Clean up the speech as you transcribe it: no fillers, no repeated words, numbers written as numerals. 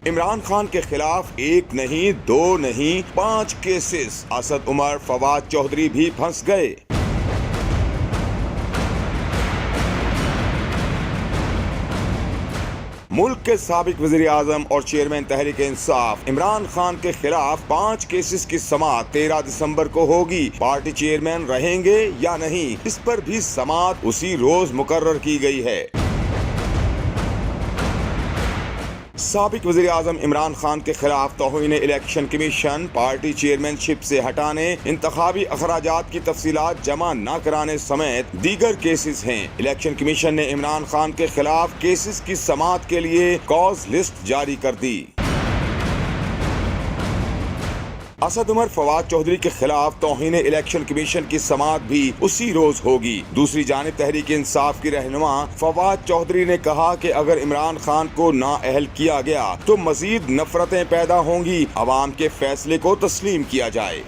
عمران خان کے خلاف ایک نہیں، دو نہیں، 5 کیسز۔ اسد عمر، فواد چودھری بھی پھنس گئے۔ ملک کے سابق وزیر اعظم اور چیئرمین تحریک انصاف عمران خان کے خلاف 5 کیسز کی سماعت 13 دسمبر کو ہوگی۔ پارٹی چیئرمین رہیں گے یا نہیں، اس پر بھی سماعت اسی روز مقرر کی گئی ہے۔ سابق وزیر اعظم عمران خان کے خلاف توہین الیکشن کمیشن، پارٹی چیئرمین شپ سے ہٹانے، انتخابی اخراجات کی تفصیلات جمع نہ کرانے سمیت دیگر کیسز ہیں۔ الیکشن کمیشن نے عمران خان کے خلاف کیسز کی سماعت کے لیے کاز لسٹ جاری کر دی۔ اسد عمر، فواد چودھری کے خلاف توہین الیکشن کمیشن کی سماعت بھی اسی روز ہوگی۔ دوسری جانب تحریک انصاف کی رہنما فواد چودھری نے کہا کہ اگر عمران خان کو نااہل کیا گیا تو مزید نفرتیں پیدا ہوں گی، عوام کے فیصلے کو تسلیم کیا جائے۔